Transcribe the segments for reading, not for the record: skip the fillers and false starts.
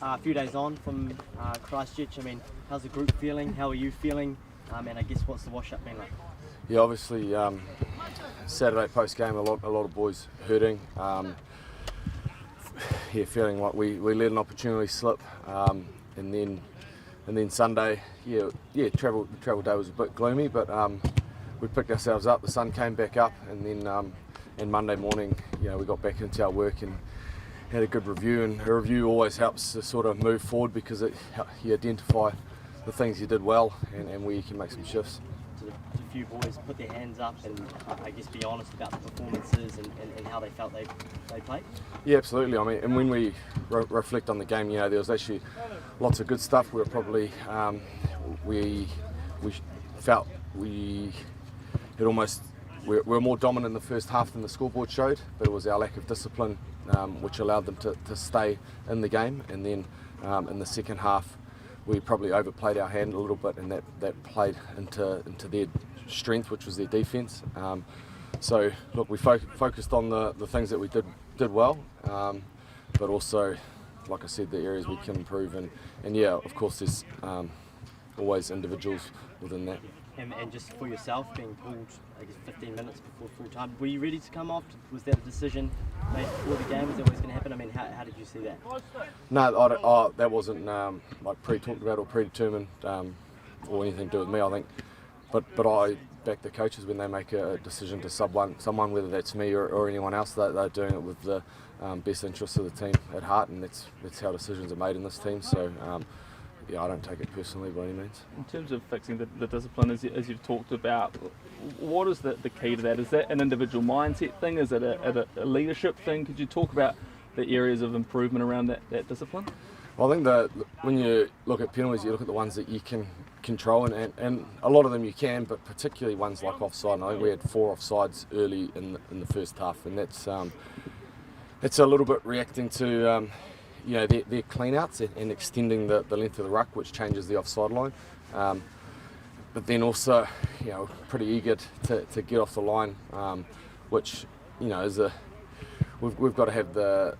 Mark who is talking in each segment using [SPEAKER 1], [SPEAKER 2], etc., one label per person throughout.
[SPEAKER 1] a few days on from Christchurch. I mean, how's the group feeling? How are you feeling? And I guess what's the wash-up been like?
[SPEAKER 2] Yeah, obviously Saturday post-game, a lot of boys hurting. Feeling like we let an opportunity slip, and then Sunday, travel day was a bit gloomy, but we picked ourselves up. The sun came back up, and then and Monday morning, we got back into our work and had a good review. And a review always helps to sort of move forward because you identify the things you did well and where you can make some shifts.
[SPEAKER 1] A few boys put their hands up and I guess be honest about the performances and how they felt they played?
[SPEAKER 2] Yeah, absolutely. I mean, and when we reflect on the game, there was actually lots of good stuff. We were probably we felt we were more dominant in the first half than the scoreboard showed, but it was our lack of discipline which allowed them to stay in the game. And then in the second half, we probably overplayed our hand a little bit, and that played into their strength, which was their defence. So look, we focused on the things that we did well, but also, like I said, the areas we can improve. And yeah, of course, there's always individuals within that.
[SPEAKER 1] And just for yourself, being pulled, I guess, 15 minutes before full time, were you ready to come off? Was that a decision made before the game? Was that what's going to happen? I mean, how did you see that?
[SPEAKER 2] No, that wasn't like pre-talked about or predetermined or anything to do with me, I think. But I back the coaches when they make a decision to sub someone, whether that's me or anyone else. They're doing it with the best interests of the team at heart, and that's how decisions are made in this team. So. I don't take it personally by any means.
[SPEAKER 3] In terms of fixing the discipline, as you've talked about, what is the key to that? Is that an individual mindset thing? Is it a leadership thing? Could you talk about the areas of improvement around that discipline?
[SPEAKER 2] Well, I think that when you look at penalties, you look at the ones that you can control, and a lot of them you can, but particularly ones like offside. And I think we had 4 offsides early in the first half, and that's a little bit reacting to their clean-outs and extending the length of the ruck, which changes the offside line. But then also, pretty eager to get off the line, which, is we've got to have the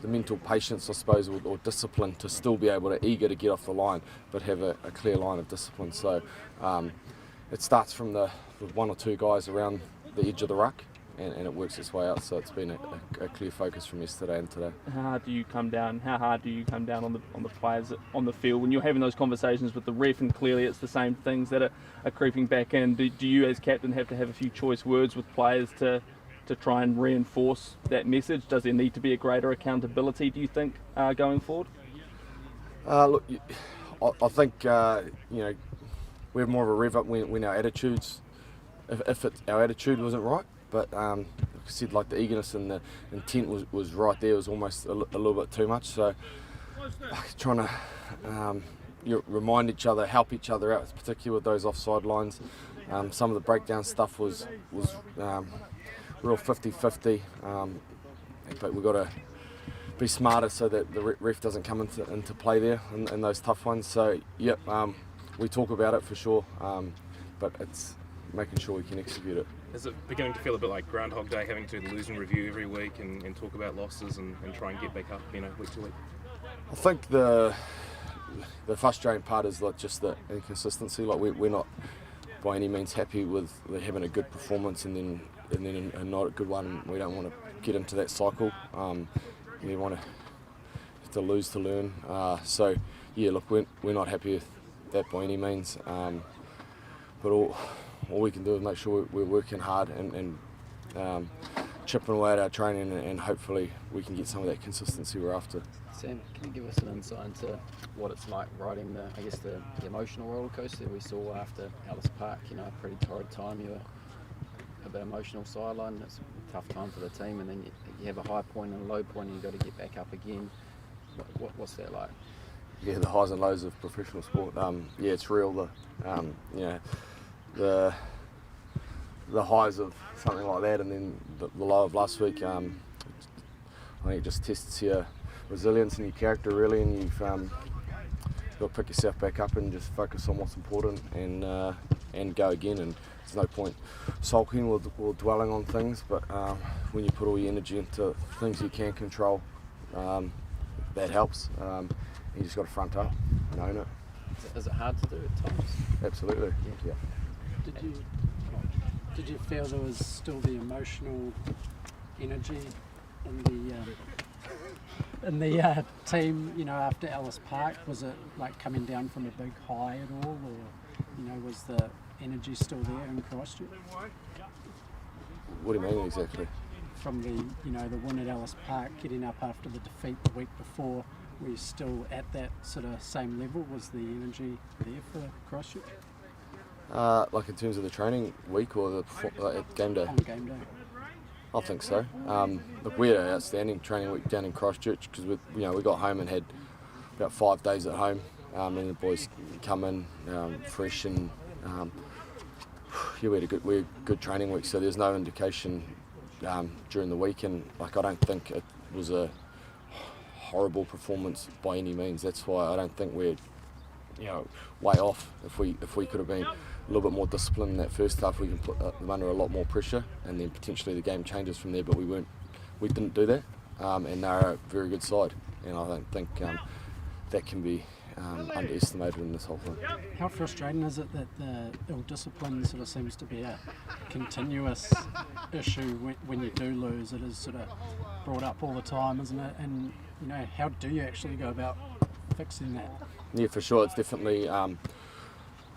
[SPEAKER 2] mental patience, I suppose, or discipline to still be able to get off the line, but have a clear line of discipline. So it starts from the 1 or 2 guys around the edge of the ruck, and it works its way out. So it's been a clear focus from yesterday and today.
[SPEAKER 3] How hard do you come down on the players on the field when you're having those conversations with the ref, and clearly it's the same things that are creeping back in? Do you as captain have to have a few choice words with players to try and reinforce that message? Does there need to be a greater accountability, do you think, going forward?
[SPEAKER 2] Look, I think we have more of a rev up when our attitudes, if our attitude wasn't right. But like I said, like the eagerness and the intent was right there. It was almost a little bit too much. So trying to remind each other, help each other out, particularly with those offside lines. Some of the breakdown stuff was real 50-50. But we've got to be smarter so that the ref doesn't come into play there in those tough ones. So we talk about it for sure, but it's making sure we can execute it.
[SPEAKER 4] Is it beginning to feel a bit like Groundhog Day, having to do the lose and review every week and talk about losses and try and get back up, week to week?
[SPEAKER 2] I think the frustrating part is like just the inconsistency. Like we're not by any means happy with having a good performance and then not a good one. We don't want to get into that cycle. We want to lose to learn. So look, we're not happy with that by any means. But all we can do is make sure we're working hard and chipping away at our training, and hopefully we can get some of that consistency we're after.
[SPEAKER 5] Sam, can you give us an insight into what it's like riding the emotional roller coaster we saw after Ellis Park? A pretty torrid time. You were a bit emotional sideline. It's a tough time for the team, and then you have a high point and a low point, and you've got to get back up again. What's that like?
[SPEAKER 2] Yeah, the highs and lows of professional sport. It's real. The highs of something like that, and then the low of last week. I think it just tests your resilience and your character really, and you've got to pick yourself back up and just focus on what's important and go again. And there's no point sulking or dwelling on things, but when you put all your energy into things you can control, that helps. You just got to front up and own it.
[SPEAKER 5] Is it hard to do at times?
[SPEAKER 2] Absolutely. Yeah.
[SPEAKER 6] Did you feel there was still the emotional energy in the team? You know, after Ellis Park, was it like coming down from a big high at all, or was the energy still there in Christchurch?
[SPEAKER 2] What do you mean exactly?
[SPEAKER 6] From the win at Ellis Park, getting up after the defeat the week before, were you still at that sort of same level? Was the energy there for Christchurch?
[SPEAKER 2] Like in terms of the training week or at game day?
[SPEAKER 6] On game day.
[SPEAKER 2] I think so. Look, we had an outstanding training week down in Christchurch because we got home and had about 5 days at home, and the boys come in fresh and we had a good training week. So there's no indication during the week, and I don't think it was a horrible performance by any means. That's why I don't think we're way off. If we could have been a little bit more disciplined in that first half, we can put them under a lot more pressure, and then potentially the game changes from there. But we didn't do that, and they're a very good side, and I don't think that can be underestimated in this whole thing.
[SPEAKER 6] How frustrating is it that the ill discipline sort of seems to be a continuous issue when you do lose? It is sort of brought up all the time, isn't it? And how do you actually go about fixing that?
[SPEAKER 2] Yeah, for sure. It's definitely a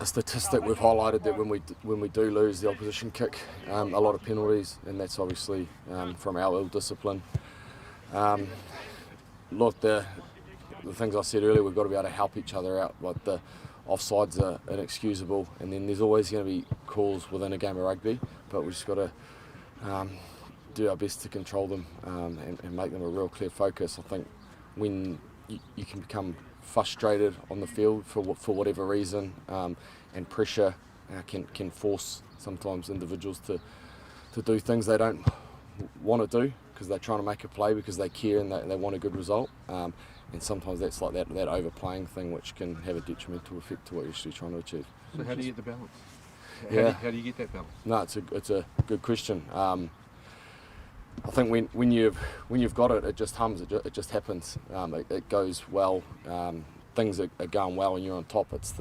[SPEAKER 2] statistic we've highlighted that when we do lose, the opposition kick a lot of penalties, and that's obviously from our ill discipline. Look, the things I said earlier, we've got to be able to help each other out. Like the offsides are inexcusable, and then there's always going to be calls within a game of rugby, but we've just got to do our best to control them and make them a real clear focus. I think when you can become frustrated on the field for whatever reason, and pressure can force sometimes individuals to do things they don't want to do because they're trying to make a play because they care and they want a good result. And sometimes that's like that overplaying thing, which can have a detrimental effect to what you're actually trying to achieve.
[SPEAKER 7] So how do you get the balance? How do you get that balance?
[SPEAKER 2] No, it's a good question. I think when you've got it, it just hums. It just happens. It goes well. Things are going well, and you're on top. It's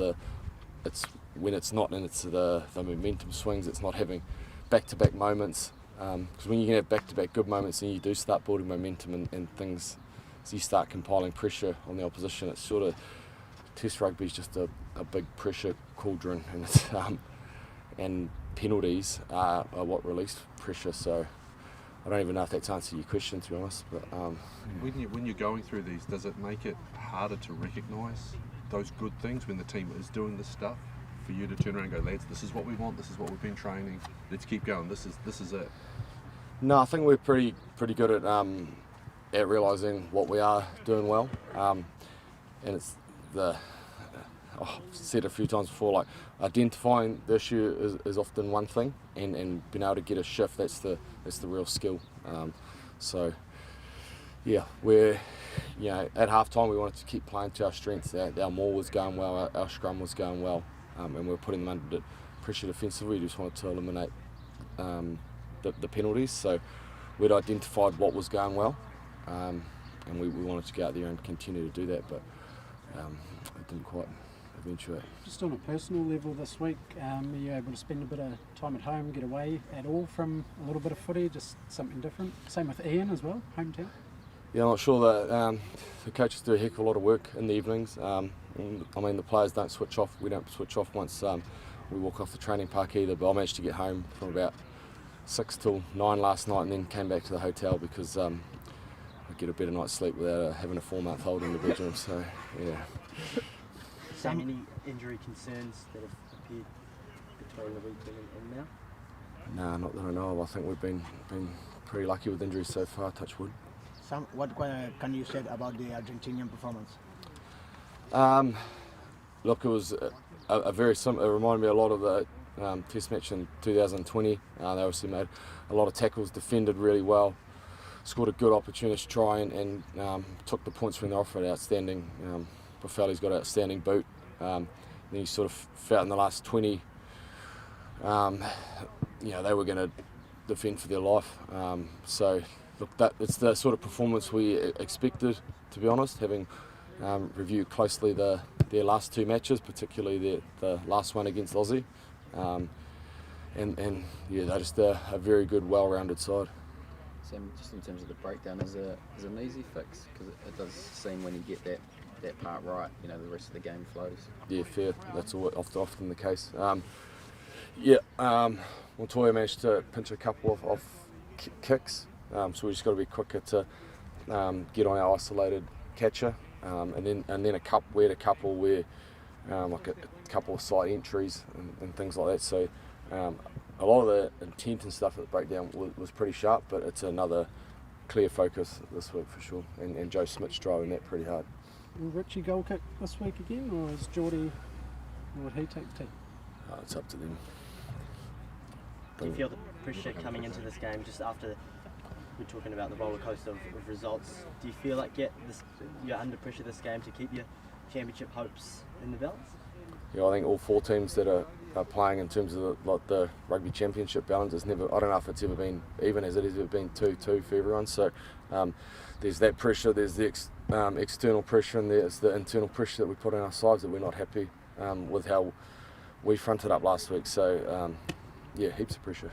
[SPEAKER 2] when it's not, and it's the momentum swings. It's not having back-to-back moments. Because when you can have back-to-back good moments, and you do start building momentum and things. So you start compiling pressure on the opposition. It's sort of Test rugby is just a big pressure cauldron, and it's and penalties are what release pressure. So I don't even know if that's answered your question, to be honest. But
[SPEAKER 7] when you're going through these, does it make it harder to recognise those good things when the team is doing this stuff? For you to turn around and go, lads, this is what we want. This is what we've been training. Let's keep going. This is it.
[SPEAKER 2] No, I think we're pretty good at realising what we are doing well, and it's I've said a few times before, like identifying the issue is often one thing, and being able to get a shift, that's the real skill. So yeah, we're at half time we wanted to keep playing to our strengths. Our maul was going well, our scrum was going well, and we were putting them under pressure defensively. We just wanted to eliminate the penalties. So we'd identified what was going well, and we wanted to go out there and continue to do that, but it didn't quite eventuate.
[SPEAKER 6] Just on a personal level this week, are you able to spend a bit of time at home, get away at all from a little bit of footy, just something different? Same with Ian as well, hometown?
[SPEAKER 2] Yeah, I'm not sure that the coaches do a heck of a lot of work in the evenings. I mean, the players don't switch off. We don't switch off once we walk off the training park either, but I managed to get home from about 6 till 9 last night and then came back to the hotel because I get a better night's sleep without having a 4-month-old in the bedroom, so yeah.
[SPEAKER 1] Any injury concerns that have appeared between the weekend and now?
[SPEAKER 2] No, not that I know of. I think we've been pretty lucky with injuries so far, touch wood.
[SPEAKER 8] What can you say about the Argentinian performance?
[SPEAKER 2] Look, it was a very similar. It reminded me a lot of the Test match in 2020. They obviously made a lot of tackles, defended really well, scored a good opportunity to try and took the points when they offered. Outstanding. Buffelli's got an outstanding boot. Then he sort of felt in the last 20. They were going to defend for their life. So look, it's the sort of performance we expected, to be honest, having reviewed closely their last two matches, particularly the last one against Aussie. And yeah, they're just a very good, well-rounded side.
[SPEAKER 5] Sam, just in terms of the breakdown, is it an easy fix? Because it does seem when you get that part right, the rest of the game flows.
[SPEAKER 2] Yeah, fair. That's often the case. Montoya managed to pinch a couple of kicks, so we just got to be quicker to get on our isolated catcher, and then we had a couple where like a couple of side entries and things like that. So a lot of the intent and stuff at the breakdown was pretty sharp, but it's another clear focus this week for sure. And Joe Smith's driving that pretty hard.
[SPEAKER 6] Will Richie goal kick this week again, or is Geordie, would he take the team?
[SPEAKER 2] It's up to them.
[SPEAKER 1] Do you feel the pressure coming into this game just after we're talking about the roller coaster of results? Do you feel like you're under pressure this game to keep your championship hopes in the balance?
[SPEAKER 2] Yeah, I think all four teams that are playing in terms of the rugby championship balance is never. I don't know if it's ever been even as it has ever been 2-2 for everyone. So there's that pressure. There's the external pressure, and there's the internal pressure that we put on our sides that we're not happy with how we fronted up last week. So yeah, heaps of pressure.